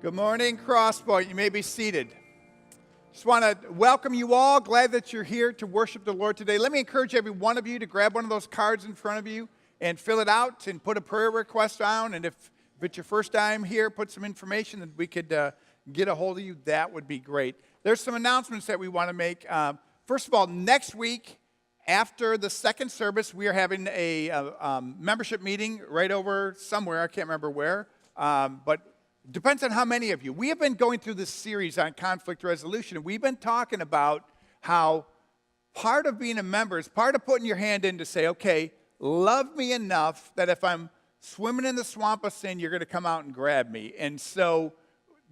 Good morning, Crosspoint. You may be seated. Just want to welcome you all. Glad that you're here to worship the Lord today. Let me encourage every one of you to grab one of those cards in front of you and fill it out and put a prayer request down. And if it's your first time here, put some information that we could get a hold of you. That would be great. There's some announcements that we want to make. First of all, next week, after the second service, we are having a membership meeting right over somewhere. I can't remember where, but depends on how many of you. We have been going through this series on conflict resolution, and we've been talking about how part of being a member is part of putting your hand in to say, okay, love me enough that if I'm swimming in the swamp of sin, you're going to come out and grab me. And so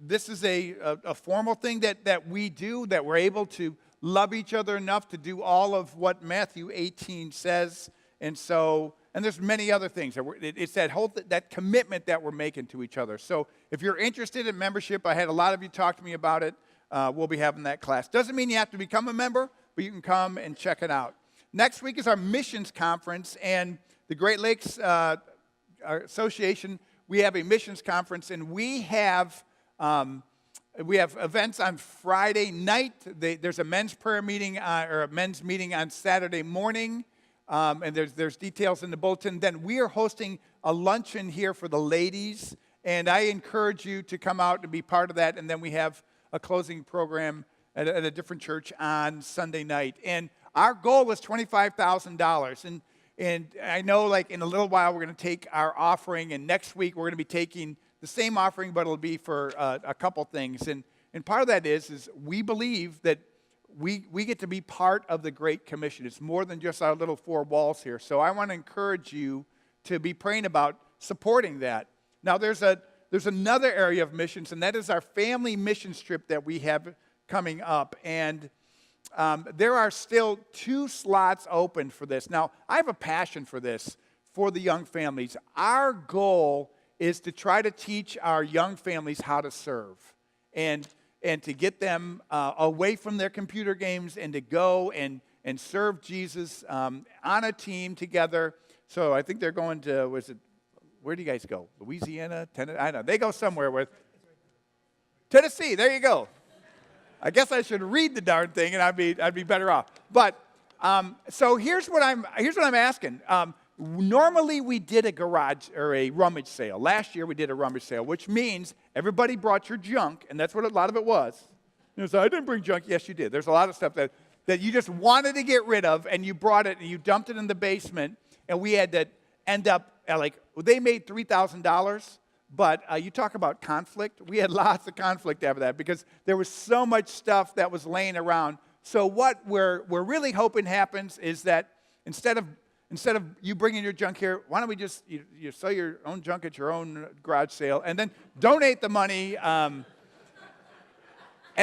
this is a formal thing that we do, that we're able to love each other enough to do all of what Matthew 18 says. And there's many other things. It's that commitment that we're making to each other. So if you're interested in membership, I had a lot of you talk to me about it. We'll be having that class. Doesn't mean you have to become a member, but you can come and check it out. Next week is our missions conference, and the Great Lakes Association, we have a missions conference, and we have events on Friday night. There's a men's prayer meeting or a men's meeting on Saturday morning. And there's details in the bulletin. Then we are hosting a luncheon here for the ladies, and I encourage you to come out and be part of that. And then we have a closing program at a different church on Sunday night. And our goal was $25,000. And I know, like, in a little while we're going to take our offering, and next week we're going to be taking the same offering, but it'll be for a couple things. And part of that is we believe that we get to be part of the Great Commission. It's more than just our little four walls here. So I want to encourage you to be praying about supporting that. Now, there's another area of missions, and that is our family missions trip that we have coming up. And there are still 2 slots open for this. Now, I have a passion for this, for the young families. Our goal is to try to teach our young families how to serve. And to get them away from their computer games and to go and serve Jesus on a team together. So I think they're going to, where do you guys go? Louisiana? Tennessee? I don't know. They go somewhere with Tennessee. There you go. I guess I should read the darn thing and I'd be better off. But so here's what I'm asking. Normally we did a garage or a rummage sale. Last year we did a rummage sale, which means everybody brought your junk, and that's what a lot of it was. You know, so I didn't bring junk. Yes, you did. There's a lot of stuff that you just wanted to get rid of, and you brought it and you dumped it in the basement, and we had to end up they made $3,000, but you talk about conflict. We had lots of conflict after that because there was so much stuff that was laying around. So what we're really hoping happens is that instead of you bringing your junk here, why don't we just you sell your own junk at your own garage sale and then donate the money. And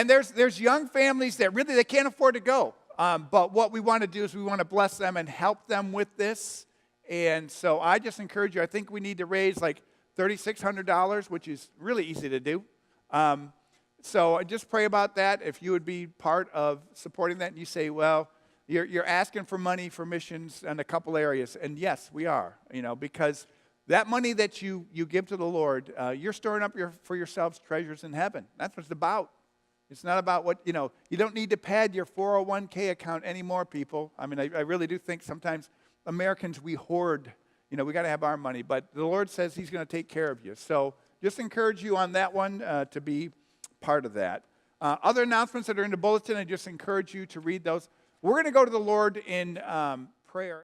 there's young families that really they can't afford to go. But what we want to do is we want to bless them and help them with this. And so I just encourage you. I think we need to raise like $3,600, which is really easy to do. So just pray about that. If you would be part of supporting that, and you say, well, You're asking for money for missions in a couple areas, and yes, we are, because that money that you give to the Lord, you're storing up for yourselves treasures in heaven. That's what it's about. It's not about what, you don't need to pad your 401k account anymore, people. I mean, I really do think sometimes Americans, we hoard, we got to have our money, but the Lord says He's going to take care of you. So just encourage you on that one to be part of that. Other announcements that are in the bulletin, I just encourage you to read those. We're going to go to the Lord in prayer.